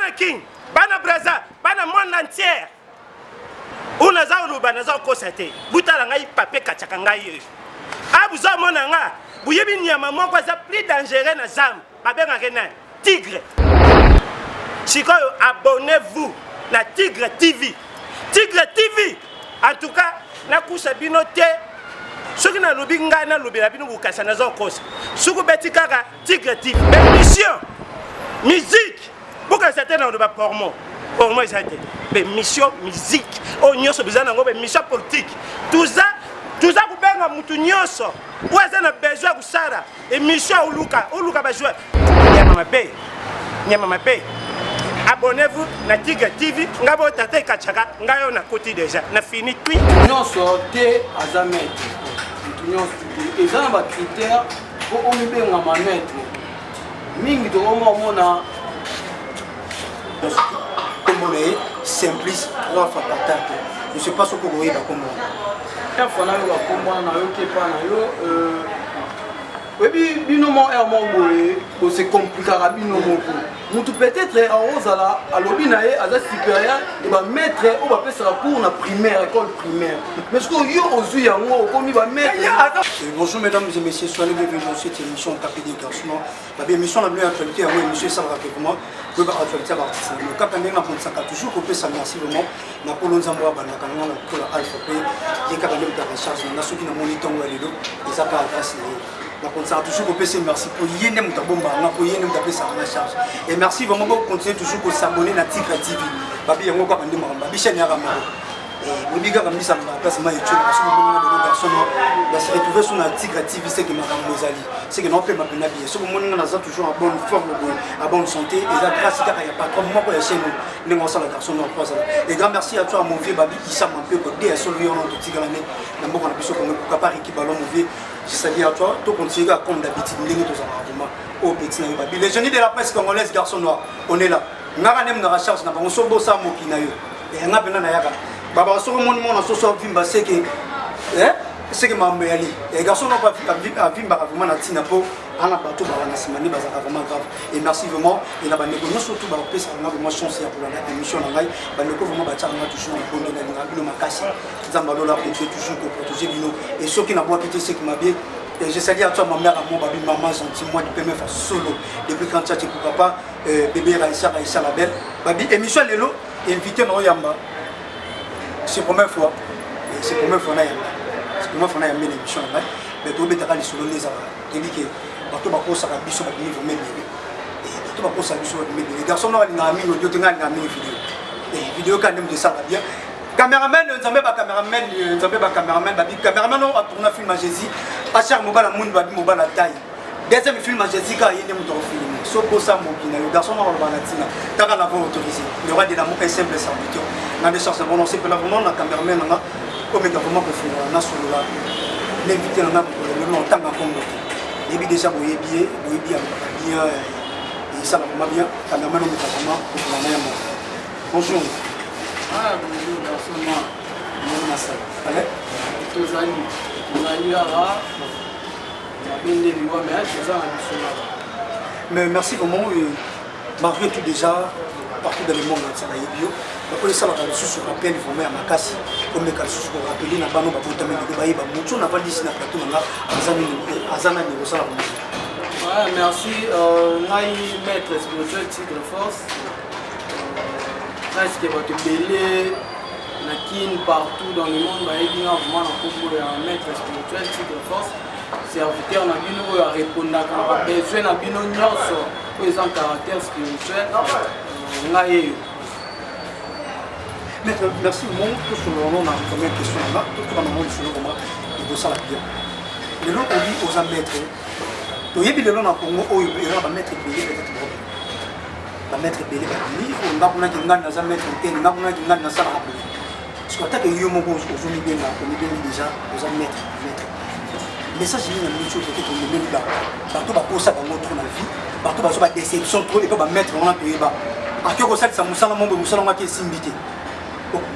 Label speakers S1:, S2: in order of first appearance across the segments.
S1: bana king bana braza bana monde entier una za uluba na za kosate butala ngai papier kachaka ngai abuza mona nga buyebi nyama moko za plus dangereux na zam babenga kena tigre chikoyo abonnez-vous na Tigre TV Tigre TV en tout cas na kusa bino te soki na lobi ngai na lobi na bino bukasa na zo kosa suku beti kaka Tigre TV émission musique buka c'était na ba pormo c'était émission musique o nyoso bizana ngo émission politique tout ça kubenga mutu nyoso oza na besoin kusara émission uluka ba jouer nyama mabe abonnez-vous na Tigre TV ngabo tata kachaka ngayo na koti déjà na fini puis
S2: nyoso te azamet nyoso et ça ba critère pour on benga ma maître mingi to mona
S3: comme on est simplice 3 fois par temps je sais pas ce que vous voyez comme
S2: un fois na yo comme na yo ke pa na yo oui, binomo est mon boy, c'est compliqué à binomo. Moutou peut-être à Rosala, à l'obinae, à la supérieure, il va mettre, on va faire ça pour la primaire, école primaire. Mais ce qu'on y a aux yeux, on va mettre.
S3: Bonjour mesdames et messieurs, soyez les bienvenus dans cette émission Capé des garçons. La émission la plus actualité, à moi, monsieur Salva Kekuma, vous avez actualité à partir de le Capé des garçons, toujours coupé ça, merci vraiment. Napoléon Zamboa, Banakana, pour la Alpha P, les Capé de recharge, on a ceux qui n'ont moniteur ou à l'édo, ils appellent à grâce. Donc on s'est toujours coupé, merci pour Yenem Tabomba, pour Yenem Tapé ça en charge. Et merci vraiment pour continuer toujours pour s'abonner à Tigre TV. Babi Yango Kapande Maramba, Bichel Yaramaro. Et Mobiga Rambi ça m'a place ma YouTube parce que mon nom de garçon va se retrouver sur la Tigre TV, c'est que Madame Mozali. C'est que non peut m'appeler bien. Ce que mon nom a toujours en bonne forme, en bonne santé. Et la grâce car il n'y a pas comme moi pour la chaîne, les gens la garçon en croise. Et grand merci à toi mon vieux Babi qui s'est un peu côté à celui on de Tigre l'année. D'abord on a pu se connaître pour Capari qui ballon mauvais. Je salue à toi, tu continues comme d'habitude, au petit Naïbabi. Les jeunes de la presse congolaise, garçon noir, on est là. Nous avons une recherche, nous avons un beau samour qui n'a eu. Et nous avons un yaga. Baba, ce que mon monde a sorti, c'est que. C'est que ma mère, les garçons n'ont pas vu à vivre vraiment à Tinapo, à la bateau, à la semaine, c'est vraiment grave. Et merci vraiment. Et là, nous surtout, on a vraiment chance pour l'émission. On a vraiment toujours un bonheur, on a ma casse. Nous avons toujours pour protéger Bino. Et ceux qui n'ont pas quitté, c'est qui m'a bien. Et je salue à toi, ma mère, à mon babi, maman, gentil, moi, du PMF solo. Depuis quand tu as pour papa, bébé Raïssa la belle. Babi, émission Lélo, invité dans Yamba. C'est la première fois. C'est la première fois. C'est comment on a amené l'émission là, mais tout le monde est sur les arbres. Il dit que bateau va poser la biso va venir même et bateau va poser la biso va venir. Les garçons n'ont rien amené, l'audio tenga rien amené vidéo. Et vidéo quand même de ça va bien. Caméraman, nous avons pas caméraman, nous avons pas caméraman. Babi caméraman on a tourné film à Jésus. À chaque mobile monde babi mobile à taille. Deuxième film à Jésus quand il est monté au film. So pour ça mon kina, les garçons n'ont pas latina. T'as qu'à l'avoir autorisé. Le roi de l'amour est simple serviteur. Dans des chances bon on sait que là vraiment la caméraman on a comme vraiment pour faire un national là l'invité on a le long temps à Congo début déjà vous bien bien et ça va vraiment bien caméraman on est vraiment pour la meilleure bonjour
S2: bonjour garçon moi
S3: mon massal allez
S2: tous amis ara
S3: mais merci vraiment malgré tout déjà partout dans le monde ça va bio après ça va sur rappel il faut mettre ma casse comme les cas sur rappeler na bano ba botamé de baïba mucho na vandi sina plateau na azana ni ça
S2: ouais merci ngai maître spirituel Tigre Force parce que votre belé na kin partout dans le monde ba yinga vraiment na kombo ya maître spirituel Tigre Force serviteur na bino ya répondre quand besoin na bino nyonso pour les en caractère spirituel ngai.
S3: Merci au monde, tout ce qu'on a comme question là, tout le monde sur le moment, il faut ça la bien. Les gens on dit aux maîtres, il y a des gens dans le Congo où il y a un maître payé peut-être trop. Un maître payé, on a besoin d'un maître, on a besoin d'un salle à appeler. Parce que tant que yo mongo aujourd'hui bien là, on est bien déjà aux maîtres. Mais ça j'ai une chose peut-être on est même là. Partout va pour ça dans notre vie, partout va sur la déception trop et pas mettre on a payé bas. À que ça ça musala mombe musala ngaki simbité.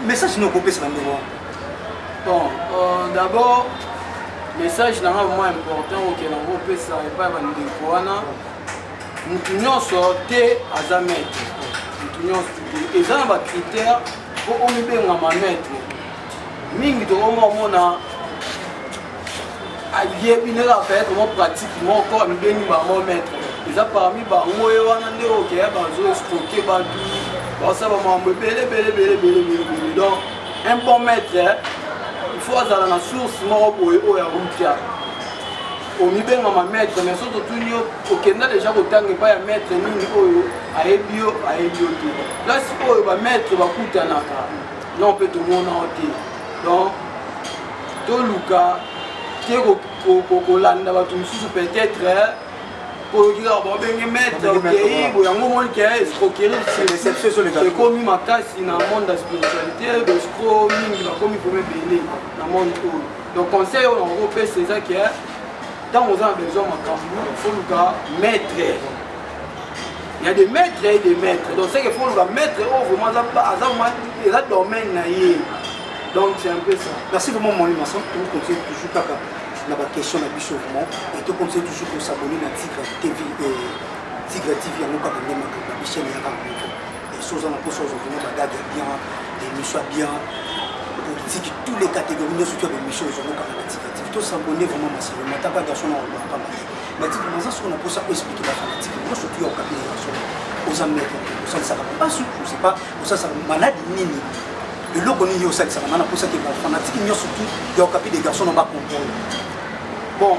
S3: Message nous copier c'est l'endroit.
S2: Bon, d'abord message là vraiment important auquel on peut ça et pas bandeko wana mutu nyonso te azamet mutu nyonso eza na bacritère po omibengama maître mingi tokomomona ayebi ndenge afaêtre mo pratique moko mibengi bango maître eza parmi bango ye wana nde okeya bazoescroke badu basala bamambo ebele donc un bon maître il faut azala na source moko boye oyo awutia omibengama maître mais so totuni yo okenda déjà kotanga epai ya maître nini oyo ayebi yo te place oyo bamaître bakutanaka non mpe tomonao te donc toluka te kolanda bato mosusu peut-être kokika babenge maître okei boyango moni ke escroquerie ekomi makasi na monde ya spiritualité bescro mingi bakomi pome ebele na monde oyo donc conseil oyo nango opesa eza ke ntango oza na besoin makambo foluka maître. Il y a des maîtres et des maîtres. Donc c'est qu'il faut le maître au vraiment ça domaine naïe. Donc c'est un peu ça.
S3: Merci vraiment mon ami ensemble. Tout conseille toujours pas la question la biche vraiment et tout conseille toujours pour s'abonner à Tigre TV Tigre TV à nous quand même la biche est là et choses en pour choses vraiment bagarre bien des missions bien politique tous les catégories nous surtout des missions nous quand même Tigre TV tout s'abonner vraiment massivement t'as pas garçon on va pas mais tu commences à ce qu'on a pour ça expliquer la fanatique moi surtout au cabinet aux amis aux ça pas je sais pas ça malade nini le logo ni yo ça ça na pour ça que la fanatique ni surtout au cabinet des garçons on va comprendre.
S2: Bon,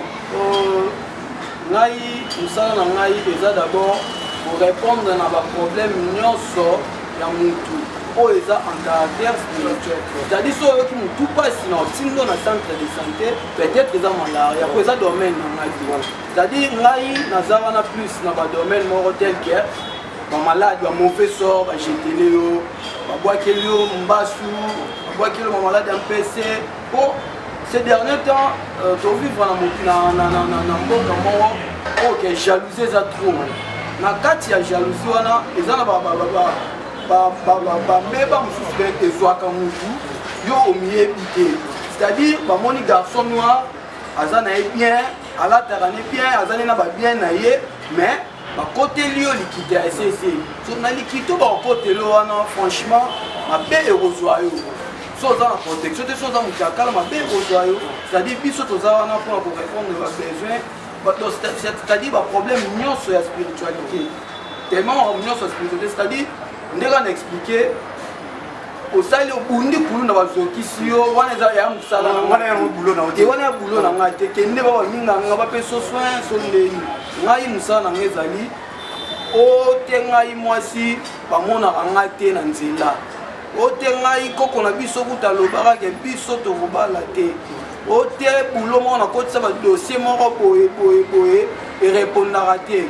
S2: ngai musala na ngai eza d'abord pour répondre à ba problème nyonso ya mutu o eza en caractère spirituel. C'est-à-dire so yo ki mutu passe na tindo na centre de santé peut-être eza malaria ko eza domaine na ngai. C'est-à-dire ngai naza na plus na ba domaine moko tel que ba malade ba mauvais sort ba jetele yo ba boakeli yo mbasu ba boakeli yo malade en PC po ces derniers temps, tu vis dans mboka moko oke jalousie eza trop na kati ya jalousie wana eza na bameba mosusu mpe ezwaka mutu yo omiyebi te c'est-à-dire bamoni garçon noir aza na ye bien alataka ne bien aza ne na babien na ye mais bakoteli yo likita ya esese so na likita bakokoteli wana franchement mabe ekozwa yo so za na protection te so za mutu akala mabe ekozwa yo c'est-à-dire biso toza wana mpona korépondre babesoin c'est-à-dire baproblème nyonso ya spiritualité tellement makambo nyonso ya spiritualité c'est-à-dire ndenge na expliqué osali obundi kulu na bazokisi yo wana eza ya mosala wana ya bulo na ngai te kende babaminga nga bapeso soin so ndeni ngai mosala na ngai ezali ote ngai mwasi bamonaka ngai te na nzela ote ngai koko na biso kuta alobaka ke biso tokobala te ote bulo moko nakotisa badossier moko boye erépondaka te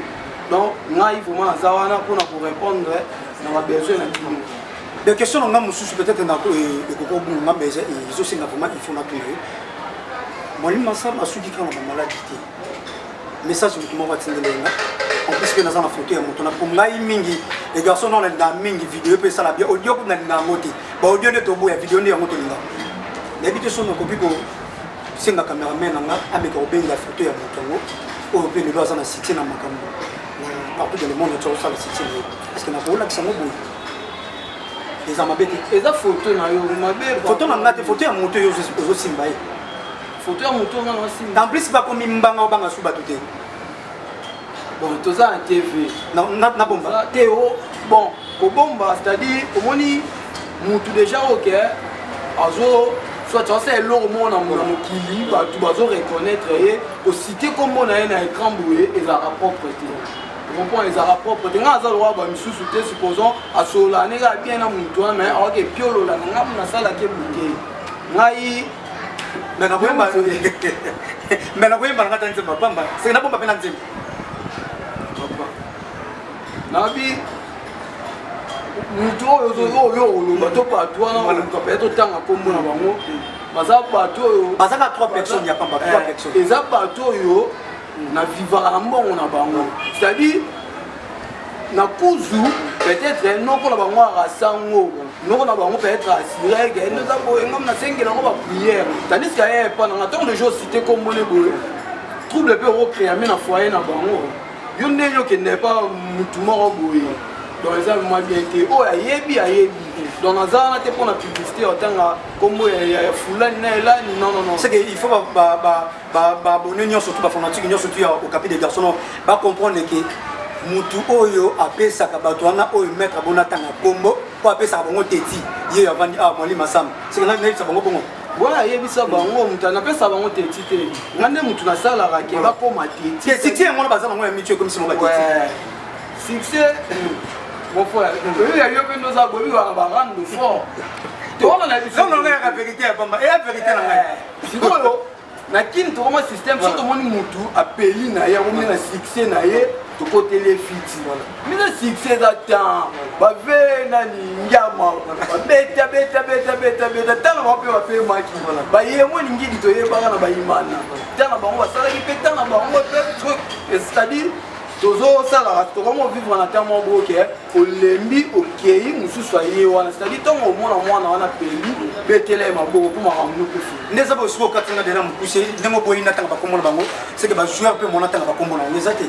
S2: donc ngai vraiment naza wana mpona korépondre na babesoin na bino.
S3: Des questions on a mosusu peut-être na ekoko bunga mais ils aussi na vraiment il faut na tuer moi masa masuki kana ba maladie te message que moi va tindelenga en plus que na za na photo ya moto na pongai mingi les garçons na na mingi vidéo pe sala bien audio ko na na ngoti ba audio ne to boya vidéo ne ya moto linga n'habite son ko biko singa cameraman nga ameka obenga photo ya moto ngo o pe le loza na cité na makambo partout dans le monde tu as la cité parce que na ko la kisango boy eza mabete
S2: eza photo na yo mabe
S3: photo na ngate photo ya moto yo ozo simba ye
S2: photo ya moto nga na simba
S3: en plus ba komi mbanga obanga suba tout
S2: bon toza na TV
S3: na bomba
S2: teo bon ko bomba c'est-à-dire omoni mutu déjà OK azo soit tu sais l'eau mon amour mokili ba tu bazo reconnaître et au cité comme on a un écran boué et ça propre on prend les arabes propres de nga za lwa ba misusu te supposons asola ne ga bien na mutu mais OK piolo la nga na sala ke buke ngai
S3: mais na bomba mais na bomba ngata nzemba bamba c'est na bomba pena nzemba
S2: nabi mutu oyo oloba to bato wana peut-être tanga kombo na bango baza bato oyo
S3: baza ka 3 personnes ya pamba 3 personnes
S2: eza bato oyo na vivaka na mbongo na bango c'est-à-dire na kuzu peut-être noko na bango arasango noko na bango peut-être asiré que nous avons ngam na sengi na ba prière tandis que y a pas na temps de jour cité comme mon boye trouble peut recréer na foyer na bango yo ne yo ke n'est pas mutu moko boye donc eza vraiment bien te oyo ayebi donc naza wana te mpona publicité otanga kombo ya fulani na elani non
S3: c'est que il faut babone nyonso surtout bafanatique nyonso surtout au Okapi des garçons bacomprendre que mutu oyo apesaka bato wana oyo maître abonatanga kombo po apesaka bango teti ye avandi mwali masamba c'est que nayebisa bango bongo
S2: wana ayebisa bango mutu anapesa bango teti te nga nde mutu nasalaka ke bakoma teti
S3: succès yango wana baza nango ya mitu ekomisi mongo bateti
S2: succès mon frère oyo yayo mpe ndoza boyebi wana barando fort
S3: toonanayaka vérité ya pamba eya vérité na ngai
S2: sikoyo nakini tokoma système so tomoni mutu apeli na ye akomi na succès na ye tokoteli fiti mina succès eza tan bave nani nyama babeta tana bango mpe bapemaki bayemo ningidi toyebaka na bayimana tana bango basalaki mpe tana bango mpe truc c'est-à-dire tozosalaka tokoma vivre na temps moko boke olembi okei mosusu aye wana c'est-à-dire ntongo omona mwana wana peli betela ye maboko mpo makambo kufi
S3: nde eza bosuki okatinga dena mokuse ndenge oboyi natanga bakombo na bango c'est que bajoueur mpe mona tanga bakombo na bango eza te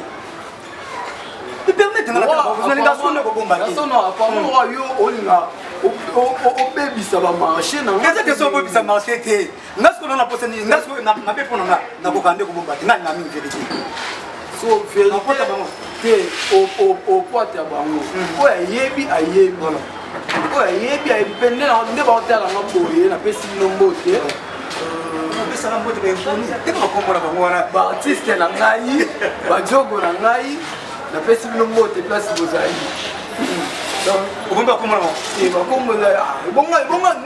S2: yo olinga obebisa bamarché
S3: eza question obebisa marché te nga sikoyo na posa nini nga sikoyo nabe mpo na nga nakoka nde kobomba te nga na mingi vérité
S2: so vérité te opwate ya bango oyo ayebi oyo ayebi mpe nde baotalanga boye napesi bino mbote baartiste na ngai bajogo na ngai napesi bino mbote place bozali
S3: okomba komona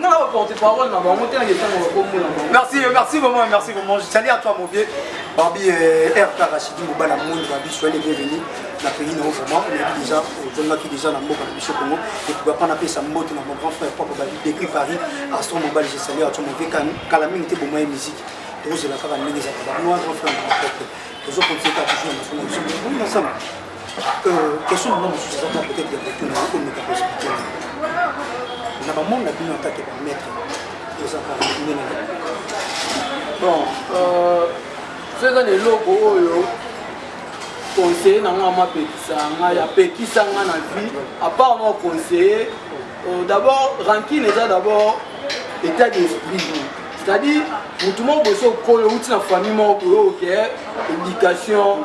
S2: nga baporte parole na bango te naketanga bakomona bango
S3: merci vraiment je salue à toi mon vieux Babi RK Rachidi Mobala Monde Babi soyez les bienvenus na pays na vraiment on est déjà aujourd'hui qui déjà na mboka na biso Congo et tu vas pas na pesa mbote na mon grand frère papa Babi décrit Paris Aston Mobile je salue à toi mon vieux kala mingi te bomoi musique donc c'est la kaka ndenge za ba moi grand frère na papa toujours continuer à toujours na son émission on est ensemble question de nous ça peut-être de retour na ko meka possibilité na ba monde na bino attaquer ba maître aux affaires
S2: bon soeza leloko oyo conseiller na nga apekisa nga na vie à part moi conseiller d'abord rankine eza d'abord état d'esprit c'est-à-dire mutu moko boso okoyo outi na famille moko boyo oke éducation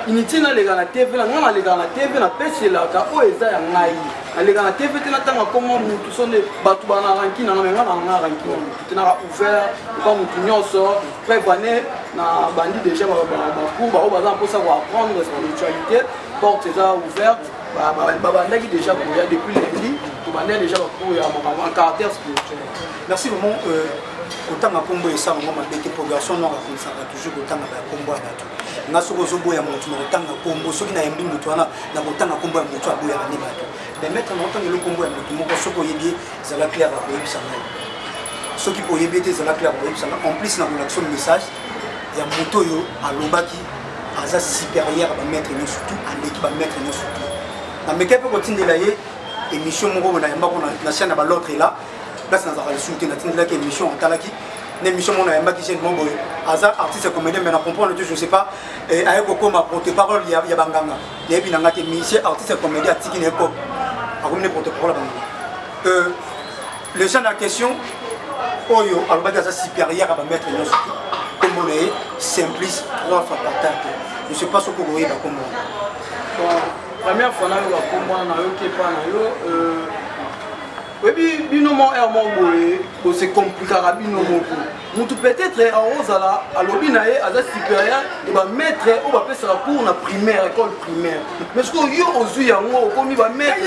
S2: initi naleka na tv na nga naleka na tv napeselaka oyo eza ya ngai naleka na tv te natanga koma mutu sonde bato bana rankine na menga na nga rankine mutu te naka ouvert oka mutu nyonso prévane na bandi déjà bacours bao baza mposa koapprendre spiritualité porte eza ouverte babandaki déjà koya depuis lundi tobandaki déjà bacours ya makambo en caractère spirituel
S3: merci vraiment kotanga kombo esala ngo mabe te po garçon no akakomisaka toujours kotanga bakombo ya bato nga soki ozoboya motu na kotanga kombo soki nayembi motu wana na kotanga kombo ya motu aboyaka nde bato permettre na otangela kombo ya motu moko soki oyebi ye ezala clair akoyebisa ngai soki oyebi ete ezala clair akoyebisa ngai en plus na kolakisa message ya moto oyo alobaki aza supérieur ya bamaître nyonso surtout aleki bamaître nyonso surtout nameki mpe kotindela ye émission moko nayembako na chaîne ya balotre là place nazalaka lisusu te natindelaki émission otalaki na émission moko nayembaki chaîne moko boye aza artiste comédien mais na comprendre te je sais pas aye kokoma porte-parole ya banganga nayebi nanga te misie artiste comédien atiki na epop akomi ne porte-parole ya banganga le genre ya question oyo alobaki aza supérieur ya bamaître nyonso kombo na ye simplice 3 fois par temps je sais pas soki okoyeba kombo
S2: première fois nayo bakombo na yo kepa na yo oyebi bino mo aire moko boye bose komplikaka bino moko mutu peut-être aozala alobi na ye aza supérieur e bamaître oyo bapesaka cours na primaire école primaire mais soki yo ozwi yango okomi bamaître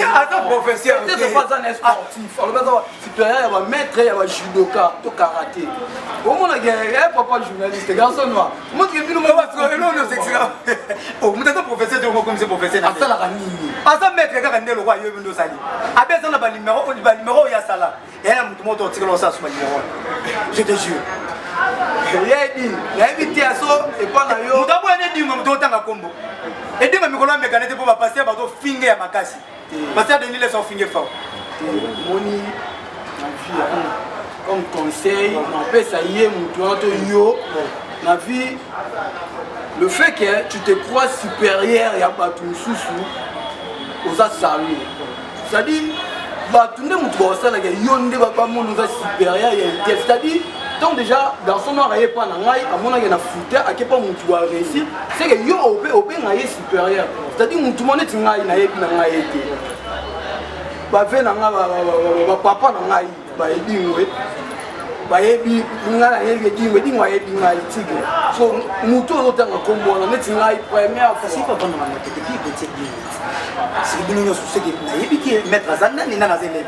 S3: professeur
S2: peut-être aza na sportif alobi aza supérieur ya bamaître ya bajudoka to karaté omonaka papa journaliste garçon noir motuke bino
S3: mutu aza professeur te okokomisa professeur
S2: asalaka nini
S3: aza maître kaka nde lokwa yo bindo osali abe aza na banuméro oyo asala eya na mutu moko totikala osala so banuméro je te jure
S2: nayebi te aso epa na yo
S3: mutu aboya ne dinga mutu otanga kombo edinga mikolo ya mekane te mpo bapaster bazofinge ya makasi paster denis lesa ofinge fort
S2: moni na vie comme conseil napesa ye mutu wana to yo na vie le fait que tu te crois supérieur ya bato mosusu oza salu c'est-à-dire bato nde motu baosalaka yo nde bamona oza supérieur ya intel, c'est-à-dire donc déjà garçon noir aye pa na ngai amonaki na fute ake pa motu wa réussir c'est que yo obenga ye supérieur, c'est-à-dire motu mo neti ngai nayebi na ngai ete bave na ngai bapapa na ngai bayebingwe bayebi ngai nayebi edingwe edingwe ayebi ngai tigre so motu ozotanga kombona neti ngai première
S3: kasi pavanda manga tete pi petit bien si bino nyonso soki nayebi ki maître aza nani nanga aza élève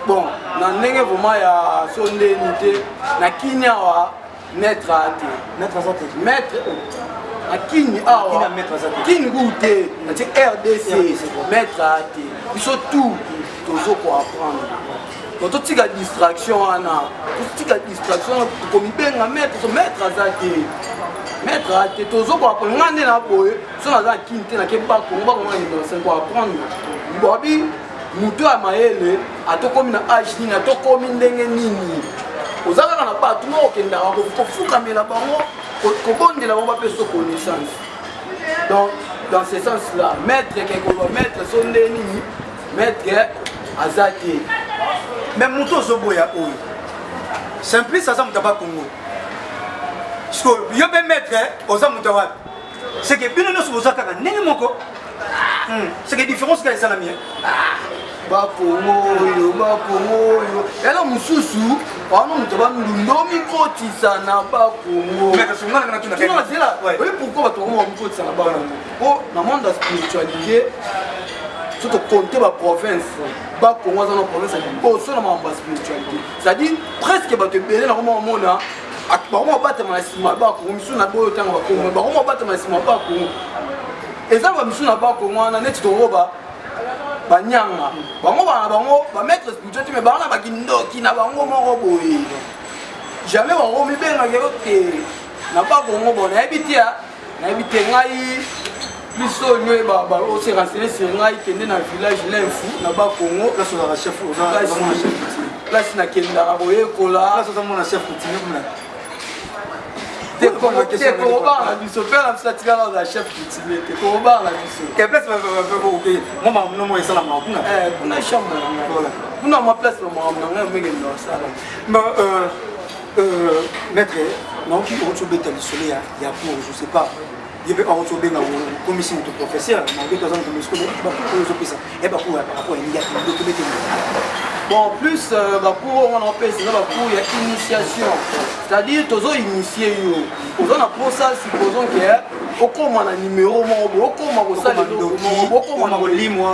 S2: bon na ndenge vraiment ya so ndeni te nakini awa maître ate
S3: maître aza te
S2: maître akini awa kini gute nati RDC maître ate biso tout tozo ko apprendre quand totika distraction wana totika distraction komibenga maître so maître aza te maître ate tozo ko apprendre ngande na boye so naza kini te na keba ko ngani ko apprendre bobi mutu ya mayele atokomi na age nini atokomi ndenge nini oza kaka na bato mo okendaka kofukamela bango kobondela bango bapesa connaissance. Donc dans ce sens là maître kekoloba maître so nde nini maître aza te
S3: mais moto ozoboya oyo simplice aza moto aba Congo parceque yo mpe maître oza moto wapi c'est que bino nyonso boza kaka ndenge moko c'est que différence kaka esalami
S2: bakongo oyo yala mosusu wana moto bandomi kotisa na bakongo oye pourquoi bato bakoma bakotisa na bakongo po na monde ya spiritualité so tokonte baprovince bakongo aza na province ya liboso na makambo ya spiritualité c'est-à-dire presque bato ebele na koma omona bakoma batama na nsima ya bakongo misu na boyo ntango bakongo bakoma batama na nsima ya bakongo eza bamisu na bakongo wana neti toroba banyanga bango bana bango bamaître spirituel mais bango na bakindoki na bango moko boye jamais bango mibengaki yo te na bakongo bo nayebi te ngai biso nyo ose renseigner sur ngai kende na village l'infu na bakongo place nakendaka koyekola tekobanga na biso mpe na biso atikala oza chef coutumier te kobanga na biso kuna chambre na ngai kuna ma place bamakambo na ngai omekenda osala
S3: maître naoki okotobeta lisolo ya cour je sais pas yebe okotobenga komisi moto professeur naoki toza moto misikoyo ozopesa bacour par rapport ya ndokobeteli
S2: bon plus bacour wana opesa eza bacour ya initiation c'est-à-dire tozo-initie yo oza na posa supposons ke okoma na numéro moko boye okoma kosalokoma
S3: kolimwa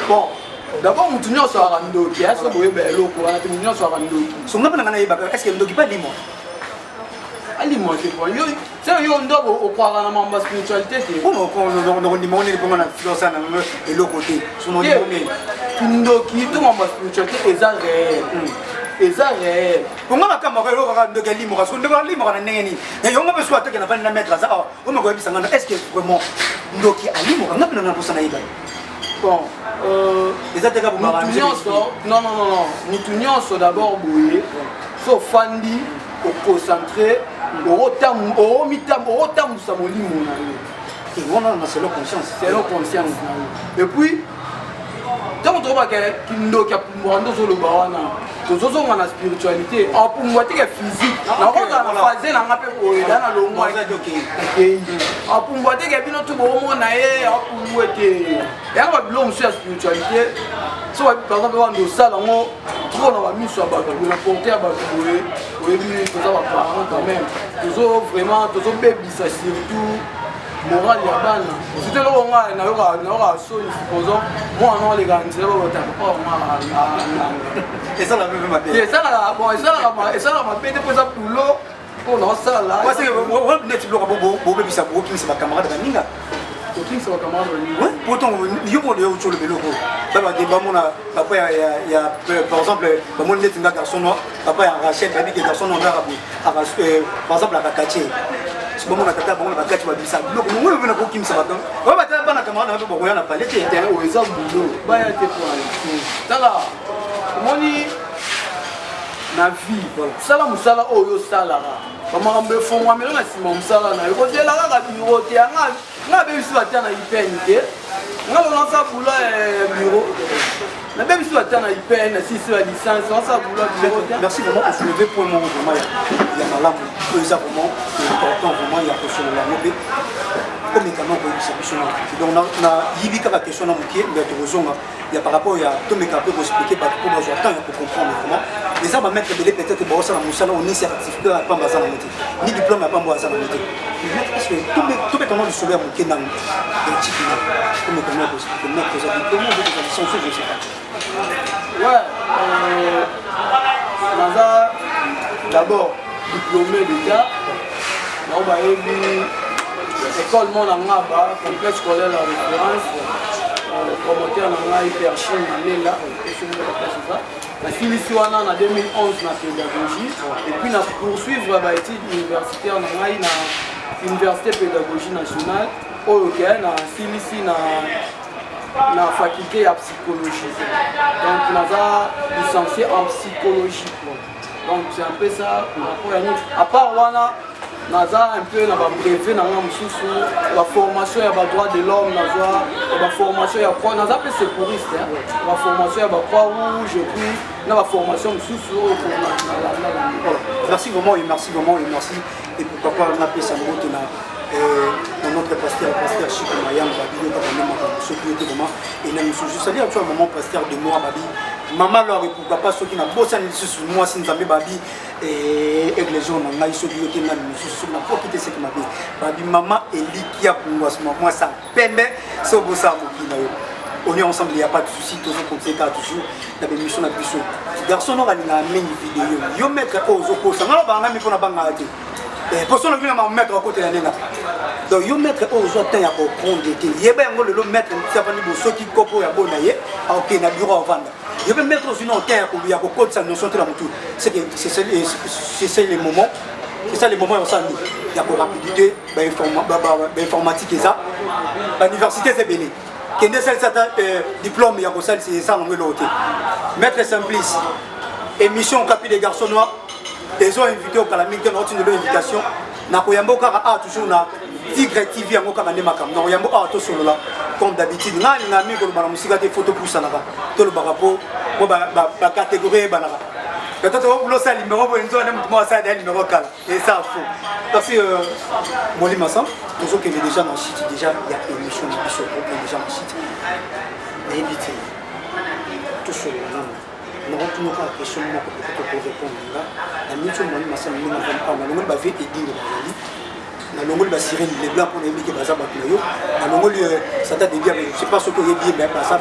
S2: bon d'abord mutu nyonso aka ndoki aso boyeba eloko wana te mutu nyonso aka ndoki
S3: songa mpe nanga nayebaka est ce que ndoki mpe alimwa
S2: alimwa te po yo ndoko okwaka na mambo ya spiritualité te
S3: ndima oneli mponga na filosa na meme eloko te
S2: ndoki to mambo ya spiritualité eza réel eza réel
S3: ponga makambo eloko kaka ndoki alimwaka so ndoki alimwaka na ndenge nini yongo mpe so ateke na vandi na maître aza awa oyo makoyebisa ngana est ce que vraiment ndoki alimwaka nga mpe nanga mposa nayeba
S2: bon
S3: eza teka
S2: mutu nyonso non mutu nyonso d'abord boye so ofandi oconcentré okotambusa molimo na yo
S3: wana na selo conscience
S2: na yo et puis ntango tokobaka kindoki apumbwaka nde ozoloba wana tozozonga na spiritualité apumbwa teke physique nakozala na phase nanga mpe boyeda na longwa ekei apumbwa teke bino tu boomona ye apumbwa ete yanga babilo mosu ya spiritualité so par exemple wanda osala yango tro na bamiso ya bato na porte ya bato boye oyebi toza baparent quand même vraiment tozobebisa surtout moral ya bana site eloko ngai nayoka soni supposons mwana oleka nzela babotaesalaka mabe te mpo eza pulo mpo naosala
S3: neti biloko bobebisa bokimisa bacamarade baninga
S2: okimisa bacamarade baninga
S3: pourtant yo mono yo otolo biloko babade bamona papa ya par exemple bamoni neti nga garçon noir papa ya rachel babike garçon noir par exemple akakatie bomona tata bango bakati babisa biloko mongo oyo mpena kokimisa bato oyo batala bana camarade na mpe bokoya na pale te
S2: oyo eza bulo baya te po tala omoni na vie sala musala oyo salara bamakambo efongwamelo na nsima mosala na yo kozela kaka biro te nga bebisi batia na ipene te nga lonasa bula biro na bebisi batia na ipene sisi ba licence lonasa bula biro te.
S3: Merci vraiment pour soulever point mon vraiment il y a malamu ça vraiment important vraiment il y a que sur la note comme également pour une solution donc on a yibi kaka question na mukie mais de raison il y a par rapport il y a tout mes capable expliquer pas pour avoir temps pour comprendre vraiment et ça va mettre de peut-être que ça na musala on est certificat pas bazar na moté ni diplôme pas bazar na moté parce que tout mes comment de soulever mukie na type comme comment pour expliquer mettre ça diplôme de licence je sais pas
S2: ouais naza d'abord diplômé déjà on va école mon ngaba complexe scolaire la référence promoteur na hyperchine na lela la filisiwana na 2011 na pédagogie et puis na poursuivre ba études universitaires na université pédagogie nationale au na filisi na faculté ya psychologie donc naza licencié en psychologie donc c'est un peu ça à part wana naza un peu na ba brevet na nga mususu la formation ya ba droit de l'homme naza la formation ya quoi naza pe secouriste la formation ya ba croix rouge puis na ba formation mususu
S3: merci vraiment et merci et pourquoi pas on a fait ça na notre pasteur Chico Mayam Babi quand même ce qui était vraiment et là monsieur je salue à toi maman pasteur de moi Babi maman leur et pourquoi pas ceux qui n'a bossé sur moi si nous avons Babi et église on a ceux qui étaient là monsieur na pour quitter ce qui m'a dit Babi maman Eli qui a pour moi ça permet ce beau ça on est ensemble il y a pas de souci toujours comme c'est toujours la émission na biso garçon on a une vidéo yo mettre aux opposants on va même pour na banga pour ça on va mettre à côté de la donc yo mettre aux autres ya ko prendre été yeba yango le mettre ça va ni boso qui kopo ya bonaye ok na bureau vendre yo mettre aussi non terre ko ya ko code ça notion de la mutu c'est que c'est les moments c'est ça les moments on s'en dit ya ko rapidité informatique et ça l'université c'est belé kende celle certain diplôme ya ko ça c'est ça on l'autre maître Simplice émission Capi des garçons noirs ils ont invité au calamité dans une invitation na koyambo kaka toujours na Tigre TV yango kaka ndema na koyambo to solo là comme d'habitude na mi ko bana musika te photo pour ça na to le barapo ba catégorie banaka peut-être on bloque ça numéro pour nous on moi ça des numéro kala et ça faux parce que Moli Massa toujours qu'il est déjà dans site déjà il y a une émission de biso qui est déjà dans site et invité tout solo nous avons pas question pour répondre là la mission Moli Massa nous n'avons pas on va faire aider na longo ba sirène les blancs pour éviter baza ba yo na longo ça t'a dévié mais je sais pas ce que il bien mais ça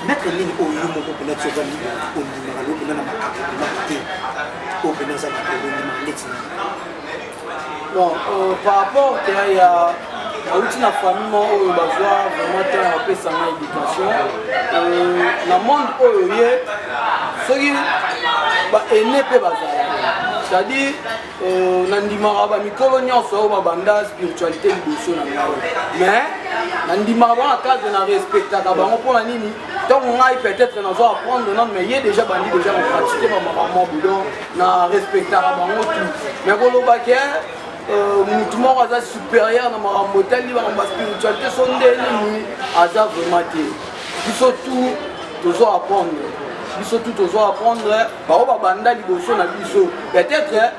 S3: mettre ligne au yo moko pour notre sauver libre au numéro pour na marquer au benza ba
S2: bon par rapport à il y a outil na famille oyo bazwa vraiment temps à pesa na éducation na monde oyo ye soki ba ene pe bazala c'est-à-dire nandimaka bamikolo nyonso oyo babanda spiritualité liboso na ngai mais nandimaka bango na cadre na respectaka bango mpona nini ntango ngai peut-être nazo apprendre nano mais ye déjà bandi déjà na pratique bamakamwa budon na respectaka bango tout mais kolobaki mutu moko aza supérieur na makambo etali makambo ya spiritualité so ndelini aza vraiment te biso tout tozo apprendre biso tout tozo apprendre bao babanda liboso na biso peut-être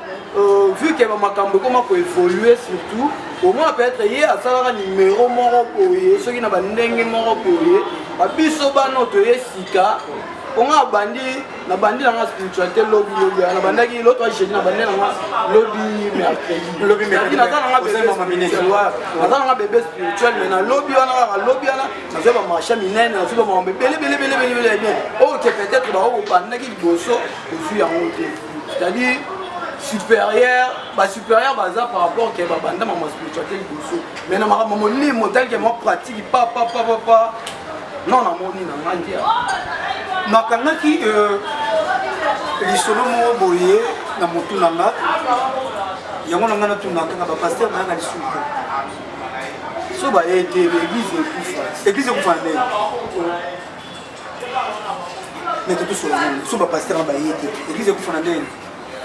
S2: vu que bamakambo ekoma koévoluer surtout au moins peut-être ye asalaka numéro moko boye soki na bandenge moko boye babiso bano toye sika onga bandi na bandi na spiritualité lobby na bandaki l'autre jeudi na bandi na lobby mercredi na nga bébé spirituel mais na lobby wana na zo ba marché minene na zo ba mambe bele bien oh que peut-être ba o bandaki liboso ozu yango te c'est-à-dire supérieur baza par rapport ke babanda ma spiritualité liboso mais na makambo molimo tel que moi pratique pas non na moni na ngandia
S3: nakangaki lisolo moko boye na motu na nga yango na nga natunakanga bapaster nayanga lisuku
S2: so baete église ekufa
S3: ndenge mais tout sur le monde so ba pasteur ba yété église ko fona ndene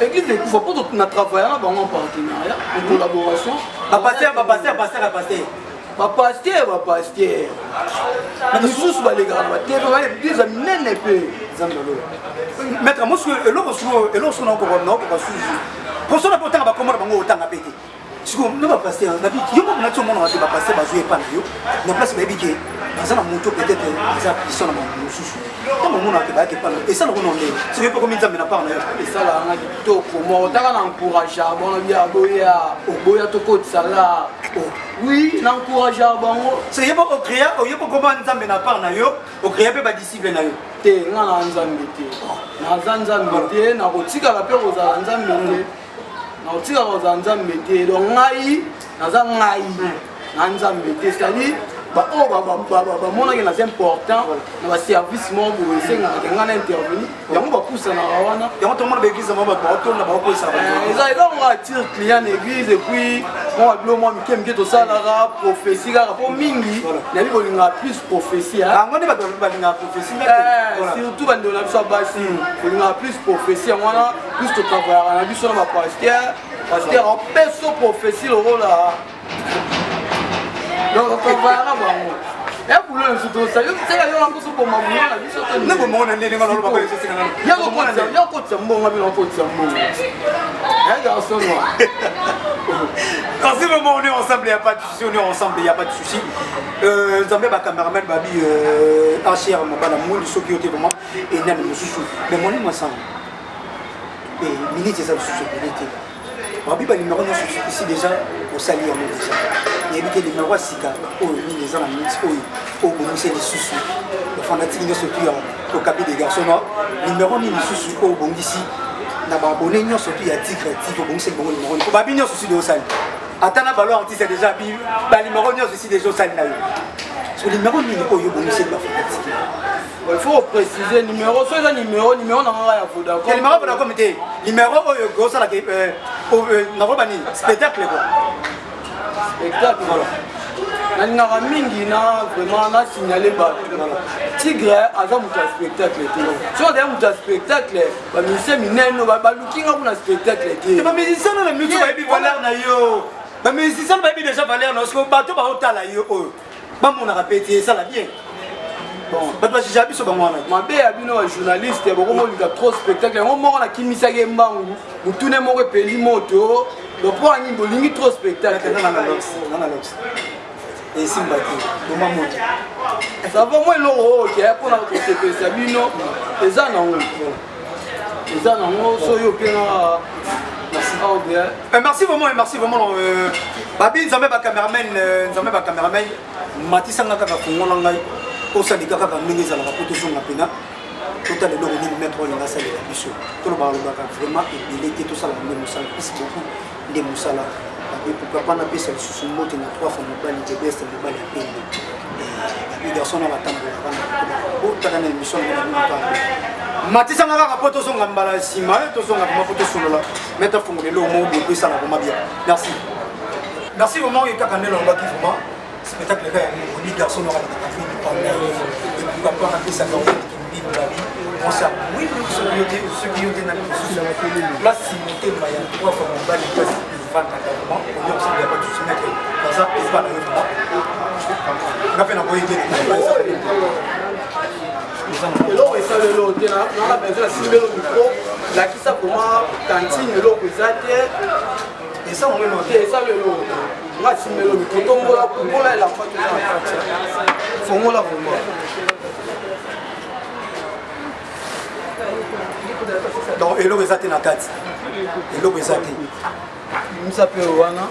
S2: église il faut pas na travailler là en partenariat en collaboration
S3: ba pasteur
S2: mais sous ba les gars ba té ba des amis nene pe
S3: zambalo maître moi et l'autre na ko sous pour ça ba tanga ba komona bango tanga pété siko no ba pasteur na biki yo na tso mona ba pasteur ba jouer pas na yo na place ba biki ça na monto peut-être ça qui sont na mususu comme on a que ba ke pas et ça no ndé c'est pas comme nzambe na part na yo
S2: et ça là na to ko mo taka na encourager bon bien boya to ko tsala oui na encourager bango
S3: c'est yebo au créer au yebo comment nzambe na part na yo au créer pe ba disciple na yo
S2: te nga na nzambe te na nzambe te na ko tika la pe ko za nzambe te na ko tika ko za nzambe te donc ngai naza ngai na nzambe te c'est-à-dire ba o ba mona que c'est important na ba service mo bo senga nga na intervenir yango ba poussa na wana
S3: yango to mona ba église mo ba to na ba ko ça
S2: ils ont attiré client église et puis moi blo moi mikem to sala ra prophétie ra po mingi na bi bolinga plus prophétie
S3: ah ngone ba bolinga prophétie
S2: surtout ba ndona biso basi bolinga plus prophétie wana plus to travailler na biso na ba pasteur en peso prophétie le rôle là donc on va là bango et pour le surtout ça yo c'est là yo ko so pour ma boulot na biso to
S3: ne bo mona ndenge ngalo ba ko so singa
S2: ya ko tsambo ngabi ko tsambo garçon noir
S3: dans ce moment on est ensemble il y a pas de souci on est ensemble il y a pas de souci nzambe ba cameraman babi archer mo bana mo li soki yote vraiment et na mo susu mais mon moi ça et minute ça susu minute babi ba numéro ici déjà au salir on déjà il y a des numéros sika oh ni les gens la minute oh bon c'est les susu le fanatique ne se tue au capé des garçons numéro ni susu oh bon ici na ba abonné nyo surtout ya tigre tigre bon c'est bon numéro ko babi nyo susu de au salir atana balo artiste déjà bi ba numéro nyo susu déjà au salir na yo so numéro ni ko yo bon c'est ba fanatique
S2: il faut préciser numéro soit un numéro na nga ya Vodacom
S3: quel numéro Vodacom comité numéro oyo go sala ke na ko bani spectacle quoi
S2: spectacle voilà na ngara mingi na vraiment na signaler ba tigre aza muta spectacle te so da muta spectacle ba mise mineno ba lukinga kuna spectacle te
S3: ba musicien na mutu ba bi valeur na yo ba musicien ba bi déjà valeur na so ba to ba hotala yo oyo ba mona répéter ça la bien bon bato bajija biso bango wana
S2: mabe ya bino ba journaliste bokomolika trop spectacle yango moko na kimisaki mbangu mutune moko epeli moto lopo ani bolingi trop spectacle
S3: nana lox et simbati doma moto
S2: ça va moi eloko oke mpona kosepelisa bino eza nango soyo mpenga
S3: merci vraiment babi nzambe ba cameraman matisanga kaka fongola ngai osalika kaka ndenge ezalaka po tozonga mpena totala eloko nini maître oyo nga asalela biso toloba balobaka vraiment ebele te tosalaka nde mosala pisi beaucoup nde mosala pourquoi pas napesa lisusu mbote na 3 fois mobali debeste mobali ya pembe babi garçon na batambola bana otala na émission ngaa matisanga kaka po tozonga mbala nsima tozonga vraimen po tosolola maître afongola eloko moko boye po esala vraimen bien merci vraiment oyo kaka nde lolobaki vraiment spectacle kaka yango oli garçon naka na café et pourquoi pas napesa kango bible na vie on sa oui soki yo te na place motema ya 3 fois mobali place evandaka vraiment oli ensemble ya pas de souci maître baza eza na yo vraiment nga mpe na koyekele
S2: eloko esalelo te nanga besoin asimbelo micro lakisa koma kantine eloko eza te esalelo nga asimbelo micro tombola kombola elamba toza na kati fongola vraimen
S3: donc eloko eza te na kati eloko eza te
S2: misa mpe wana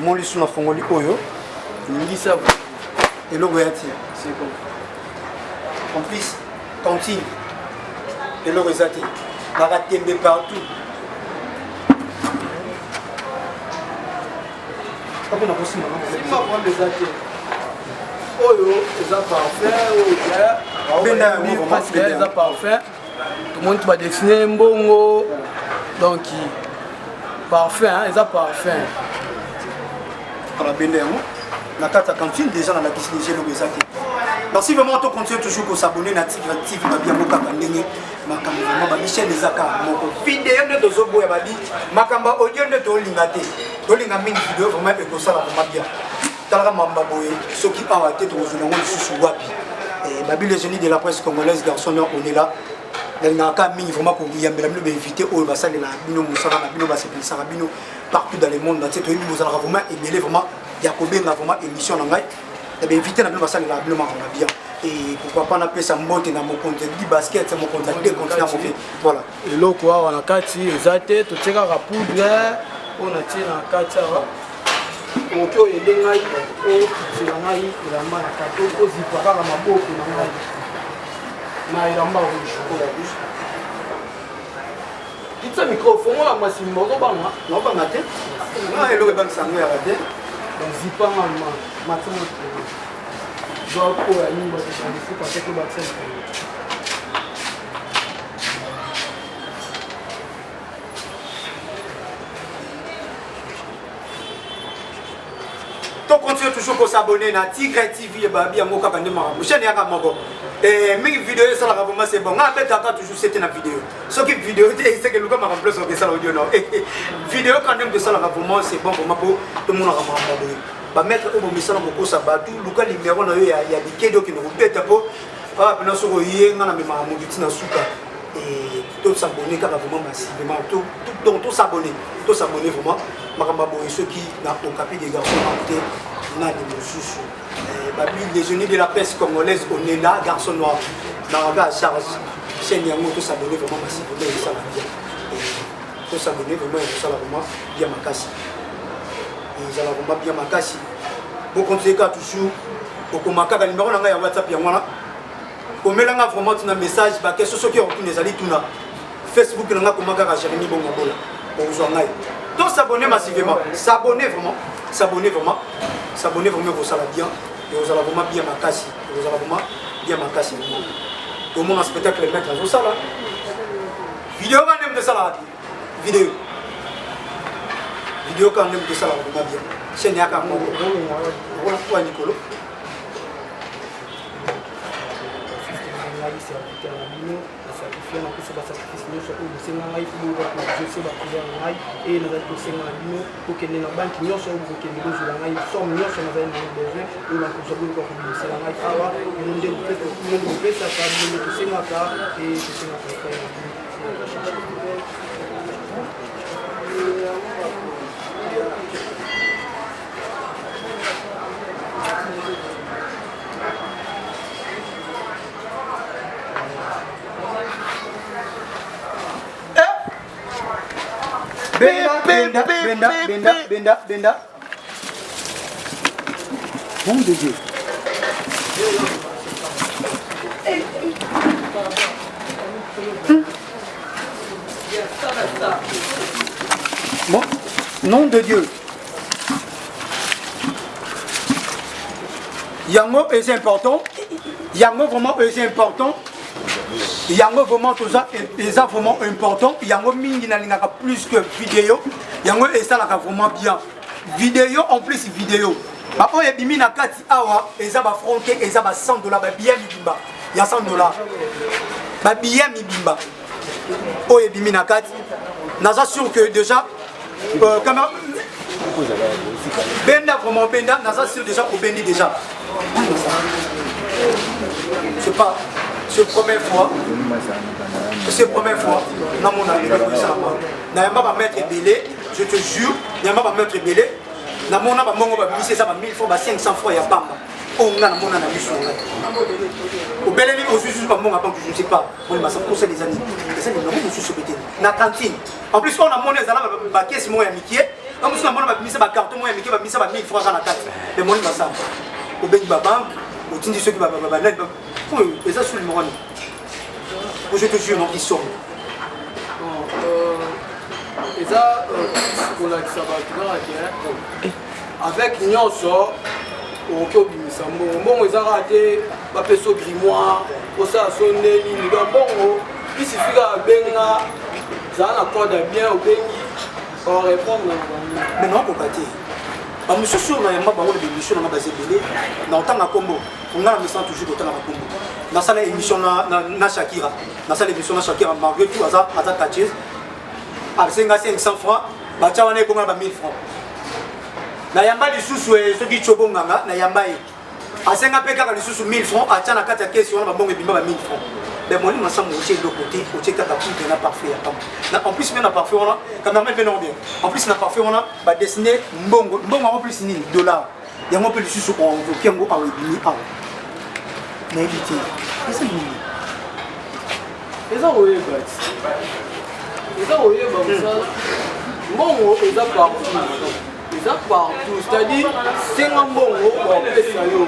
S3: mo lisu na fongoli oyo
S2: lingisa
S3: eloko ya ti
S2: c'est bon
S3: en plus cantine eloko eza te bakatembe partout apena kosima
S2: problème eza te oyo eza parfum oyo eza parfum tomoni to badesine mbongo donc parfum eza parfum
S3: ala bende yango la carte à cantine déjà dans la cuisine des gélos des athées. Merci vraiment de continuer toujours pour s'abonner à Tigre TV, bien mon capandé, ma Michel les Aka, mon vidéo de Zobo et Bali, ma camba audio de Tolingate, Tolingami vidéo vraiment et ça la vraiment bien. Talra Mambaboé, ceux qui ont la tête aux gens sous Wapi. Et Babi les génies de la presse congolaise, garçon, on est là. Il y a un cas vraiment pour y inviter au Bassal et la Bino Moussara, Bino Bassepil Sarabino, partout dans le monde. Dans cette émission, vous allez vraiment aimer vraiment. Yacobé n'a vraiment émission en anglais. Et bien éviter la Bassal et la Bino bien. Et pourquoi pas on appelle ça monter dans mon compte du basket, c'est mon compte de continent. Voilà.
S2: Et là, quoi, on a 4 exact, tout ce qui est poudre, on a tiré en 4 donc il y a des gens qui ont des il y a des microphone là, moi c'est mon banc là.
S3: Non pas maté. Non et le banc ça nous a raté.
S2: Donc zipa matin. Donc pour la ligne de c'est parce que le
S3: Donc continuez toujours pour s'abonner à Tigre TV et Babi Amoka Bandema. Chaîne Yaka Mogo. Et mes vidéos ça la vraiment c'est bon. On a toujours c'était une vidéo. Ce qui vidéo c'est que le gars m'a remplacé sur ça audio non. Vidéo quand même de ça la vraiment c'est bon pour tout le monde a abonné. Ba mettre au bon message pour ça ba tout le cas numéro na yo ya des cadeaux qui nous bête pour ah pena so yé ngana me ma mobiti na suka. Et tout s'abonner car vraiment massivement tout s'abonner vraiment makamba boye ceux qui n'a pas capé des garçons monter na de sous babi les génies de la presse congolaise on est là garçon noir na à charge chaîne yango tout s'abonner vraiment massivement ça va bien tout s'abonner vraiment ça va vraiment bien makasi et ça va vraiment bien makasi pour continuer ka toujours pour komaka ka numéro na ya WhatsApp yango na komelanga vraiment un message ba question ceux qui ont tout les ali tuna Facebook nga komaka ka Jérémy Bongabola pour zongai tout s'abonner massivement s'abonner vraiment pour ça va bien et vous allez vraiment bien makasi vous allez vraiment bien makasi au moins un spectacle mettre à ça là vidéo quand même de ça là vidéo quand même de ça là vraiment bien c'est nia ka mo voilà quoi Nicolo sacrifier na pesa ba sacrifice nyonso oyo bosenga ngai po bajose bapriere na ngai e nazali kosenga na bino kokende na banki nyonso oyo bokende kozwela ngai somme nyonso nazali na besoin oyo nakozwa boluka kobimisela ngai awa elo nde bopesaka bino tosengaka e tosengaka epai na bino Benda. Bon de Dieu. Bon, nom de Dieu. Yango est important. Yango vraiment est important. Yango vraiment tout ça est vraiment important. Yango mingi na lingaka plus que vidéo. Yango est ça là vraiment bien. Vidéo en plus vidéo. Ba o ebimi na kati awa eza ba fronté eza ba $100 ba bien mibimba. Ya $100. Ba bien mibimba. O ebimi na kati. Naza sûr que déjà quand Benda vraiment Benda naza sûr déjà au Bendi déjà. C'est pas c'est première fois dans mon avis na yamba ba mettre belé je te jure yamba ba mettre belé na mona ba mongo ba bisi ça ba 1000 fois ba 500 fois ya pamba on na mona na biso au belé ni au juste ba mongo pas que je ne sais pas on m'a ça pour ça les années non je suis pété na cantine en plus on a monnaie ça là ba caisse mo ya mikie on m'a mona ba bisi ba carton mo ya mikie ba bisi ba 1000 francs na carte mais monnaie ba ça au bengi ba banque au tindi ceux qui ba et ça sur le moral. Je te jure, non, ils sont.
S2: Et ça, avec Nyonso, au Kobimisa, bon, ils ont raté, ma peso grimoire, pour ça, sonner, bon, il suffit à Benga, ça n'a pas de bien au Bengi, on répond.
S3: Mais non, pour pâter. monsieur sur na yamba bango de émission na basé belé na otanga combo on a message toujours otanga combo na sala émission na Shakira na sala émission na Shakira malgré tout aza catches à 500 francs ba chawana ko ba 1000 francs na yamba lisusu ce qui chobonganga na yamba à 5 peka lisusu 1000 francs a tana kata caisse on ba bongo bimba ba 1000 francs mais moi je me sens de côté au check à tout na parfait en plus même na parfait on a quand même bien en plus na parfait on a ba dessiner mbongo en plus ni dollar il y a un peu de sous on qui ngo a webini a na éviter c'est ça
S2: eza oyeba ça mbongo eza partout c'est-à-dire senga mbongo bapesa yo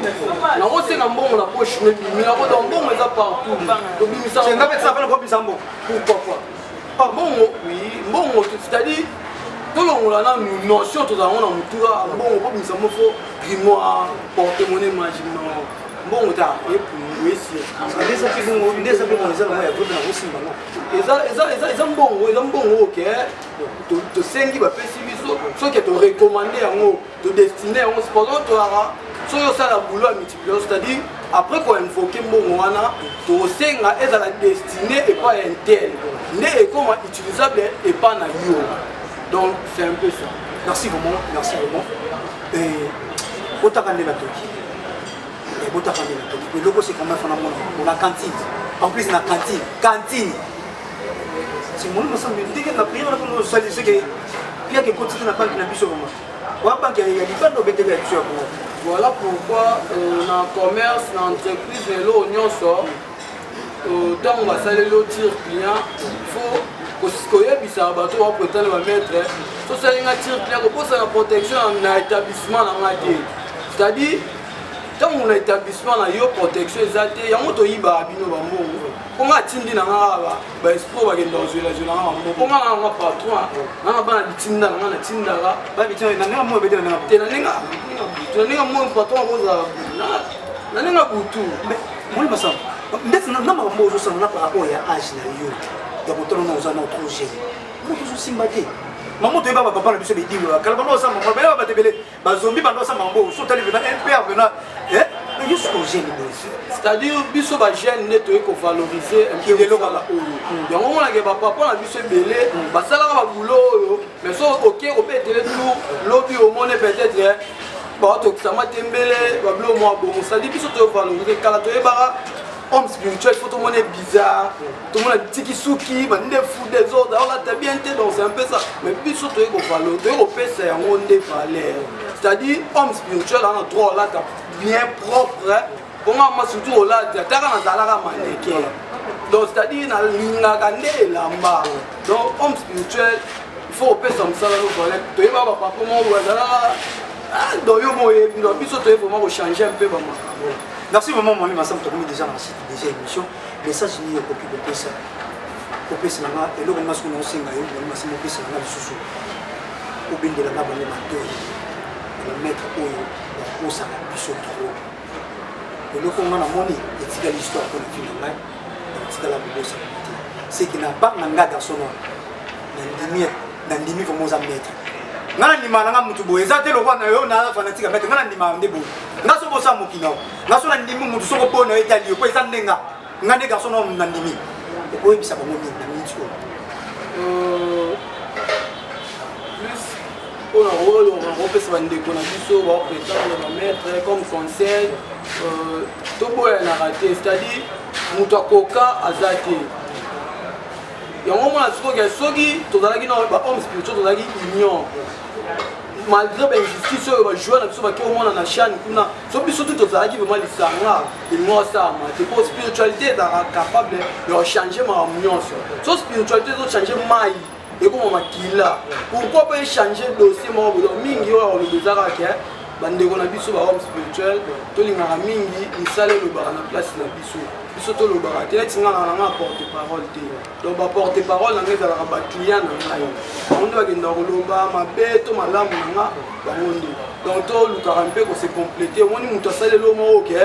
S2: nango senga mbongo na poche nebimi nako donc mbongo eza partout tobimisa
S3: senga pesa fana kopisa mbongo
S2: pourquoi mbongo oui mbongo c'est-à-dire tolongola na notion tozalanga na motura mbongo kobimisa mofo grimoire porte-monnaie magique non mbongo ta eza mbongo oke tosengi bapesi biso soki torecommande yango todestine yango cependant toyaka soki osala boulot ya multiplier c'est-à-dire après koinvoke mbongo wana tosenga ezala destine epa ya intel nde ekoma utilisable epa na yo donc c'est un peu ça.
S3: Merci vraiment otaka nde batoki le logo c'est comment fana mon la cantine en plus la cantine c'est mon me semble dès que la prière là pour ça c'est que bien que continue na banque na biso vraiment wa banque ya libando bete ya biso ko
S2: voilà pourquoi na commerce na entreprise lelo nyonso tant va saler le tir client faut koyebisa bato ba prétendre ba mettre so ça nga tir client ko posa na protection na établissement na ngati c'est-à-dire tant on a établissement na yo protection ezate yango to yiba bino ba mbongo konga tindi na ngaba ba expo ba kenda ozela zela na mbongo konga na patron na ba na tinda na tinda ba bitina na nga mo bete na nga tena ninga mo patron ko za na ninga butu
S3: moi masam ndetse na mambo zo sana na pa ko ya age na yo ya kotona na uzana trop jeune mo to simbate maman tu es pas papa na biso be diwa kala bano sa maman ba ba tebele ba zombi bando sa mambo so tali vena un père vena mais juste au jeune
S2: c'est-à-dire biso ba jeune ne to ko valoriser un peu le bala oyo yango mona ke ba papa na biso belé ba sala ba boulot oyo mais so OK o pe tele tout lobby au monde peut-être ba to sama tembele ba blo mo bon c'est-à-dire biso to valoriser kala to e bara homme spirituel, il faut tout le monde est bizarre, tout le monde est petit souki, il est fou des autres, alors là t'es bien t'es donc c'est un peu ça. Mais puis surtout il faut valeur, c'est un monde de valeur. C'est-à-dire homme spirituel on a droit là bien propre, pour moi surtout là t'as un salaire mannequin. Donc c'est-à-dire na linga kande lamba. Donc homme spirituel, il faut payer son salaire au valeur. Tu es pas papa comment on va là. Ah donc yo moi puis surtout il faut vraiment changer un peu maman.
S3: Merci maman, moi ma somme tourne déjà dans cette déjà émission. Message ni copie de pesa. Copie ça là et le on a ce qu'on a singa yo, on a ce copie ça là susu. Au bin de la baba le matin. Le mettre au ça la biso trop. Et le qu'on a moni et c'est l'histoire qu'on a fait là. C'est la bobo ça. C'est qu'il n'a pas nanga garçon. Nandimi vraiment à mettre. Ngana ndima nanga mutu boye za te lokwa na yo na fanatique mettre ngana ndima ndebo ngaso bosa mokino ngaso na ndimi mutu soko bona etali ko eza ndenga ngane garçon na ndimi ko ebisa ko moni na miti
S2: plus on a rôle on peut se vendre qu'on a biso va prétendre va mettre comme conseil to boya na raté c'est-à-dire mutu akoka azate yango mona soki tozalaki na ba homme spirituel tozalaki union malgré l'injustice oyo bajoueur na biso baki omona na chaîne kuna so biso tout tozalaki vraiment lisanga elingo asama te po spiritualité ezalaka capable de changer makambo nyonso so spiritualité ezochanger mai ekoma makila pourquoi pas changer dossier moko bodo mingi oyo olobi ezalaka ke bandeko na biso ba homme spirituel tolingaka mingi misala elobaka na place na biso biso tolobaka te neti nga nanga porte parole te donc baporte parole nanga ezalaka baclient na ngai bango nde bakenda koloba mabe to malamu nanga bango nde donc tolukaka mpe kose complete omoni moto asaleli moko ke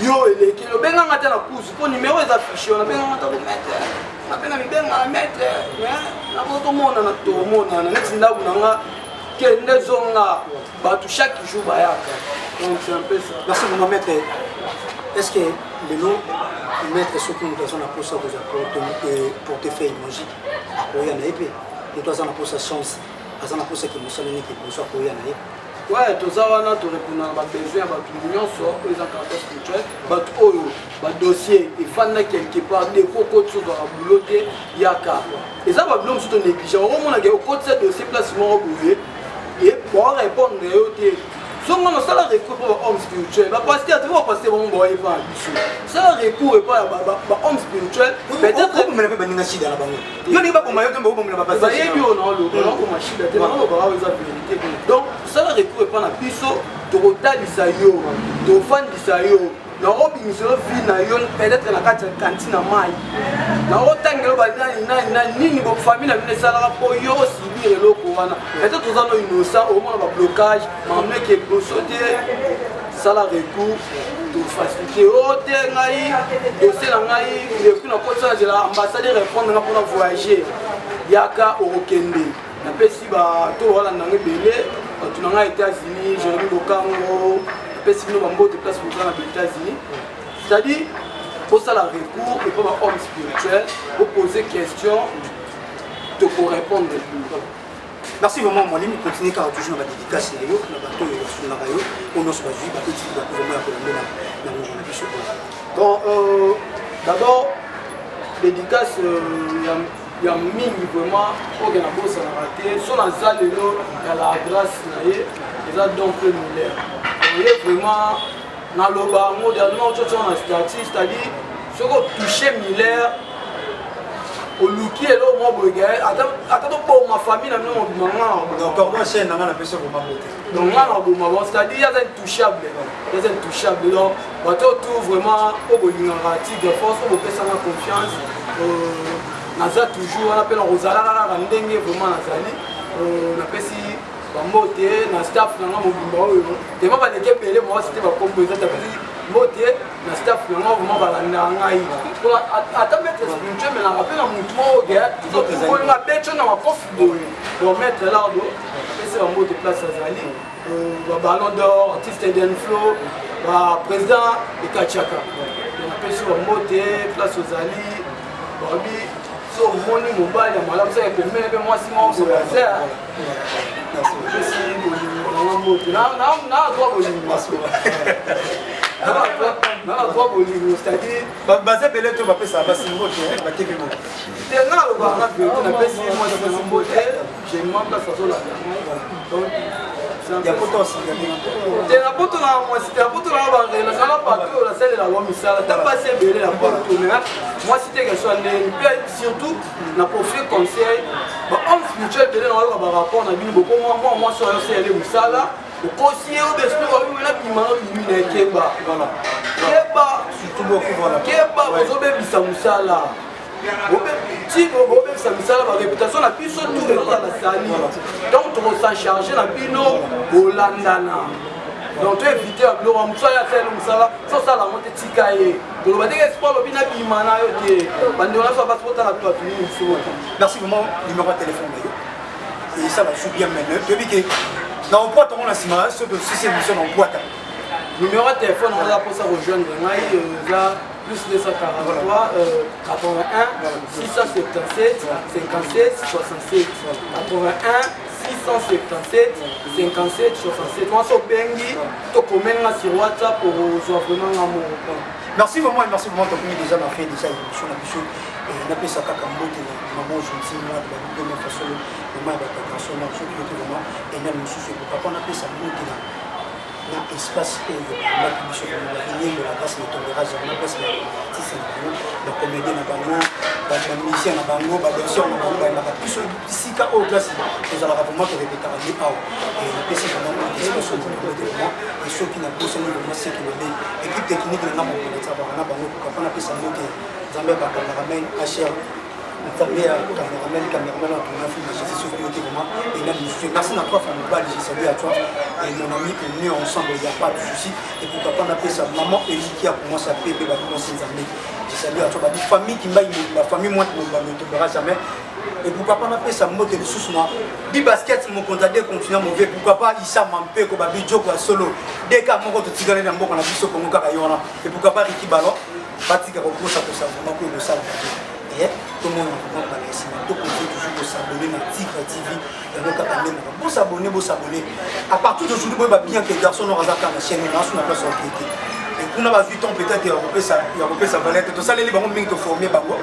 S2: yo eleki lobenganga te na kusu mpo numero eza fiche nabenganga ta kometre napenga mibengaka metre nakotomonana tomonana neti ndabu nanga kende zonga bato chaque jour bayaka. Donc c'est un peu ça.
S3: Merci mon maître. Est-ce que le lot maître surtout nous avons la poste pour te faire manger pour y en aller nous avons la poste chance avons la poste que nous sommes qui nous soit pour y en aller.
S2: Ouais, tout ça on a tout répondre à besoin bato nyonso les caractères spirituels bato oyo ba dossier et fan quelque part des coco sur la boulot yaka et ça va blom surtout négligent au moins au côté de dossier placement bouillé et pour répondre au so on a ça recours pour homme spirituel ba passer à toujours passer bon boy pas ça recours pas ba homme spirituel peut-être
S3: mais pas ninga shida la bango yo ni ba ko mayo tombo bomona ba passer
S2: ba yebi on a le ko machine te na ba za vérité donc ça recours pas na biso to kotalisa yo to fandisa yo na obingiselo vie na yo peut-être na kati cantine na mai na otangelo ba nani nini bo famille na bino esalaka po yo osibir eloko wana peut-être tozana innocent au moins ba blocage mamne ke blosote sala recours to faciliter ote ngai dossier na ngai depuis na kotsa de l'ambassadeur répondre na pour voyager yaka okende na pesi ba to wala na ngebele tu na ngai États-Unis Jérémy Bokango pesi bino bambo de place pour les États-Unis. C'est-à-dire pour ça la recours et pour l'homme spirituel pour poser question de pour répondre.
S3: Merci vraiment mon ami continue car toujours dans la dédicace na yo na bato yo sur na yo on se va vivre petit peu vraiment pour la maison na
S2: donc d'abord dédicace il y a mingi vraiment pour que la bosse na raté sur la salle lelo ya la grâce na ye ça donc le Miller vraiment dans le bas modernement on a c'est-à-dire ce qu'on toucher Miller au luki et là moi bougay attends pour ma famille na mon maman
S3: donc pardon chaîne na na personne pour m'aboter
S2: donc là on bon c'est-à-dire il y a intouchable donc bateau tout vraiment au bolingara tigre force au pesa na confiance naza toujours on appelle Rosala la ndenge vraiment nazali na pesi bambote na staff na nga mobimba oyo tema baleke pele moi c'était ba composé ta pesi mbote na staff na nga vraiment balanda ngai pour ata mettre spirituel mais na rappel na mouvement oya tout na becho na makofi pour mettre là do pesi bambote place azali ba ballon d'or artiste Eden Flow ba président Ekachaka na pesi bambote place ozali babi so moni mobile ya malamu ça que mais moi si moi c'est ça je suis dans moto na droit bolingo na droit bolingo c'est-à-dire
S3: basé belé to ba pesa ba singo te ba tv mo
S2: te na lo ba na pe na pesi moi c'est dans moto j'ai manque ça sur la donc
S3: ya poto aussi
S2: te na poto na moi c'était la poto na ba na sala pato la salle la wa misala ta passer belé la poto mais moi c'était quelque chose de surtout na profiter conseil ba homme spirituel belé na ba rapport na bino beaucoup moi sur le CL misala au conseiller au d'esprit wa bino na bimano bimina keba voilà keba
S3: surtout beaucoup voilà
S2: keba ozobe bisa musala si vous ça la réputation la plus surtout dans la salle donc on s'en charger la bino bolandana donc tu éviter à l'eau on soit faire le musala ça ça la monter tikaye donc on va dire espoir le bina bimana yo te bande on a pas passeport la toi tu
S3: merci vraiment numéro de téléphone et ça va sous bien maintenant tu dis que dans on porte on a sima ce de si c'est mission en boîte
S2: numéro de téléphone on va pour ça rejoindre là plus 243 81 677 57 67 81 677 57 67 moi so bengi to comenga sur WhatsApp pour soit vraiment amour.
S3: Merci vraiment et merci vraiment comme déjà m'a fait déjà émission la mission na pesa kaka mbote na maman je me suis moi de la façon de ma batation na so qui vraiment et même monsieur pour pas na pesa mbote na espace où la commission de la grâce ne tombera jamais parce que c'est la comédie na bango ba musicien na bango ba danseur na bango ba na plus ici ka au place nous allons vraiment te répéter à lui et la PC quand même espace où on peut vraiment et ceux qui n'a pas ce niveau c'est qui le équipe technique na bango na bango pour qu'on appelle ça moté Zambé ba kameraman HR nzambe ya caméraman à ton film je suis sûr que vraiment et là merci à toi famille bali je salue à toi et mon ami on est ensemble il y a pas de souci et pourquoi pas on appelle ça maman Eli qui a commencé à bébé ba commencer nzambe je salue à toi ba famille qui m'a la famille moi qui ne tombera jamais et pourquoi pas on appelle ça mot de sous moi bi basket mon contacté continuer mauvais pourquoi pas Issa Mampe ko ba bijo ko solo dès que mon ko tigana na mboko na biso ko ngaka yona et pourquoi pas Ricky Ballon batika ko ça pour ça vraiment que le sale tout le monde va ici tout côté toujours s'abonner à Tigre TV et donc bon s'abonner à partir d'aujourd'hui moi bien que les garçons n'ont pas la chaîne là sur la place en été et pour n'a pas vu ton peut-être il y a ça valette tout ça les bancs bien te former bango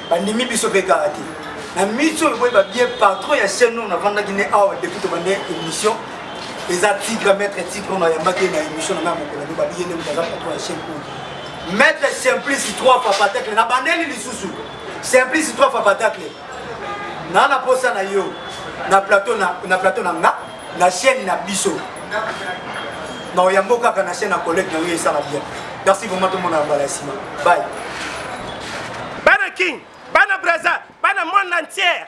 S3: bandimi biso pe karaté na mission le va bien patron ya chaîne on a vendu Guinée ah depuis to bande émission les articles maître Tigre on a marqué na émission na mon collègue ba bien ne pas patron ya chaîne Maître Simplice 3 fois patakle na bandeli lisusu Simplice 3 fois patakle na posa na yo na plateau na nga na chaîne na biso na oyamboka ka na chaîne na collègue na yo ça va bien merci vraiment tout le monde à Balasima bye
S1: bana king bana braza bana monde entier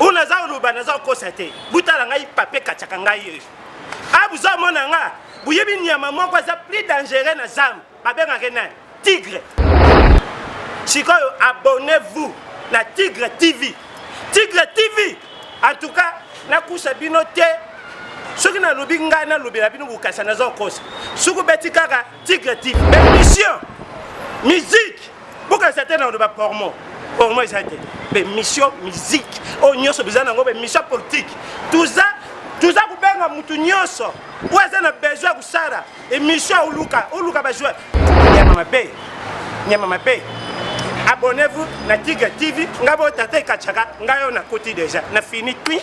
S1: una za uluba na za kosate butala ngai papier kachaka ngai abuza mona nga buyebi nyama moko za plus dangereux na zam babenga kena Tigre. Chikoyo, abonnez-vous na Tigre TV. Tigre TV. En tout cas, na kusa binote. Soki na lobi nga na lobi na bino bukasa na zo kosa. Suku beti kaka Tigre TV. Mission, musique. Buka c'était na loba pormo. Pormo c'était. Mission musique. O nyoso bizana ngo mission politique. Tout ça kubenga mutu nyoso. Ouaza na besoin kusara. Émission uluka ba jouer. Nyama mabe. Abonnez-vous na Tigre TV. Ngabo tate kachaka ngayo na koti déjà. Na fini.